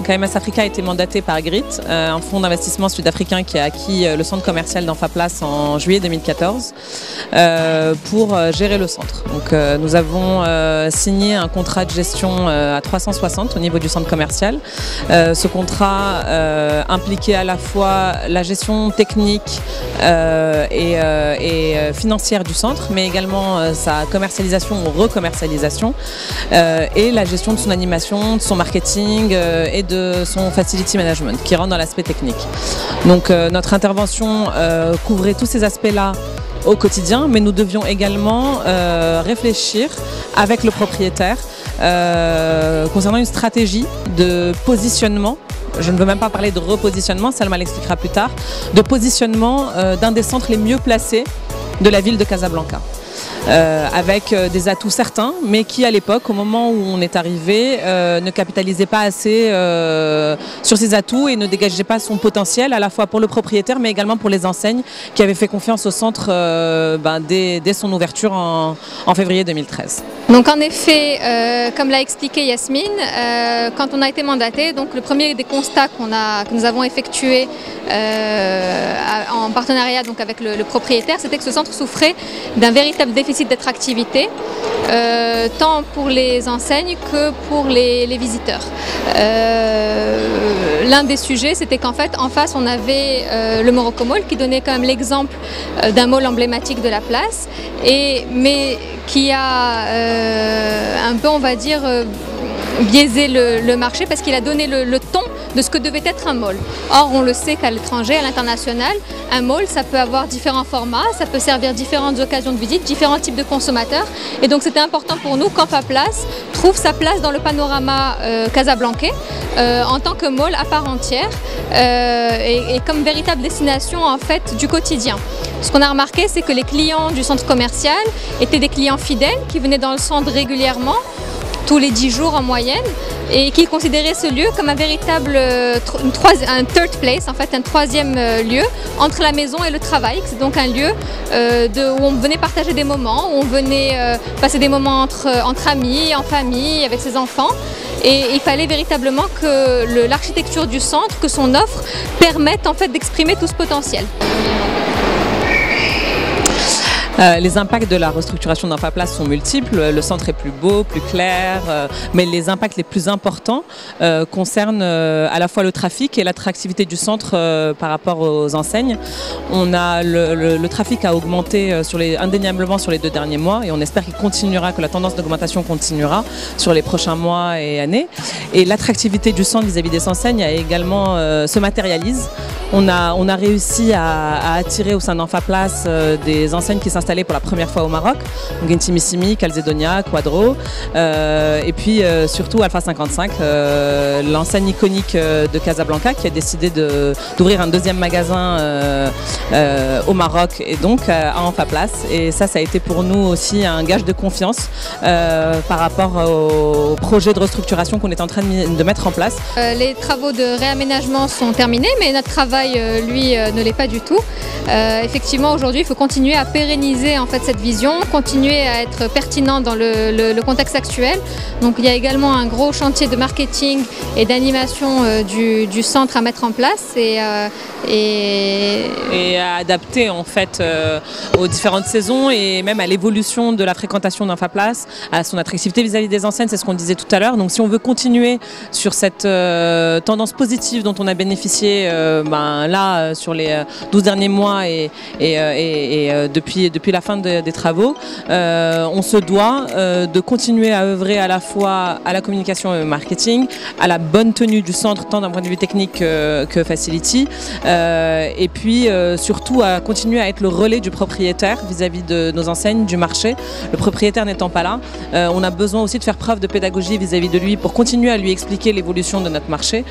Donc AMS Africa a été mandaté par GRIT, un fonds d'investissement sud-africain qui a acquis le centre commercial d'Enfaplace en juillet 2014 pour gérer le centre. Donc nous avons signé un contrat de gestion à 360 au niveau du centre commercial. Ce contrat impliquait à la fois la gestion technique et financière du centre, mais également sa commercialisation ou recommercialisation et la gestion de son animation, de son marketing et de son facility management qui rentre dans l'aspect technique. Donc notre intervention couvrait tous ces aspects-là au quotidien, mais nous devions également réfléchir avec le propriétaire concernant une stratégie de positionnement. Je ne veux même pas parler de repositionnement, Salma l'expliquera plus tard, de positionnement d'un des centres les mieux placés de la ville de Casablanca. Avec des atouts certains, mais qui à l'époque, au moment où on est arrivé, ne capitalisait pas assez sur ses atouts et ne dégageait pas son potentiel, à la fois pour le propriétaire, mais également pour les enseignes qui avaient fait confiance au centre dès son ouverture en février 2013. Donc en effet, comme l'a expliqué Yasmine, quand on a été mandaté, donc le premier des constats que nous avons effectué en partenariat donc avec le propriétaire, c'était que ce centre souffrait d'un véritable déficit d'attractivité, tant pour les enseignes que pour les visiteurs. L'un des sujets, c'était qu'en fait, en face, on avait le Morocco Mall qui donnait quand même l'exemple d'un mall emblématique de la place, mais qui a un peu, on va dire, biaisé le marché parce qu'il a donné le ton de ce que devait être un mall. Or, on le sait qu'à l'étranger, à l'international, un mall, ça peut avoir différents formats, ça peut servir différentes occasions de visite, différents types de consommateurs. Et donc, c'était important pour nous qu'Enfaplace trouve sa place dans le panorama casablancais en tant que mall à part entière et comme véritable destination en fait du quotidien. Ce qu'on a remarqué, c'est que les clients du centre commercial étaient des clients fidèles qui venaient dans le centre régulièrement, tous les 10 jours en moyenne, et qui considéraient ce lieu comme un véritable un third place, en fait un troisième lieu entre la maison et le travail. C'est donc un lieu où on venait partager des moments, où on venait passer des moments entre amis, en famille, avec ses enfants. Et il fallait véritablement que l'architecture du centre, que son offre permette en fait d'exprimer tout ce potentiel. Les impacts de la restructuration d'Enfaplace sont multiples. Le centre est plus beau, plus clair, mais les impacts les plus importants concernent à la fois le trafic et l'attractivité du centre par rapport aux enseignes. Le trafic a augmenté indéniablement sur les 2 derniers mois et on espère qu'il continuera, que la tendance d'augmentation continuera sur les prochains mois et années. Et l'attractivité du centre vis-à-vis des enseignes également se matérialise. On a réussi à attirer au sein d'Enfaplace des enseignes qui s'installent pour la première fois au Maroc, donc Intimissimi, Calzedonia, Quadro, et puis surtout Alpha 55, l'enseigne iconique de Casablanca qui a décidé d'ouvrir un 2e magasin au Maroc et donc à Enfaplace. Et ça a été pour nous aussi un gage de confiance par rapport au projet de restructuration qu'on est en train de mettre en place. Les travaux de réaménagement sont terminés, mais notre travail, lui, ne l'est pas du tout. Effectivement, aujourd'hui, il faut continuer à pérenniser en fait cette vision, continuer à être pertinent dans le contexte actuel. Donc il y a également un gros chantier de marketing et d'animation du centre à mettre en place et à adapter en fait aux différentes saisons et même à l'évolution de la fréquentation d'Enfaplace, à son attractivité vis-à-vis des enseignes, c'est ce qu'on disait tout à l'heure. Donc si on veut continuer sur cette tendance positive dont on a bénéficié là sur les 12 derniers mois et depuis la fin des travaux, on se doit de continuer à œuvrer à la fois à la communication et au marketing, à la bonne tenue du centre tant d'un point de vue technique que facility, et puis surtout à continuer à être le relais du propriétaire vis-à-vis de nos enseignes, du marché. Le propriétaire n'étant pas là, on a besoin aussi de faire preuve de pédagogie vis-à-vis de lui pour continuer à lui expliquer l'évolution de notre marché.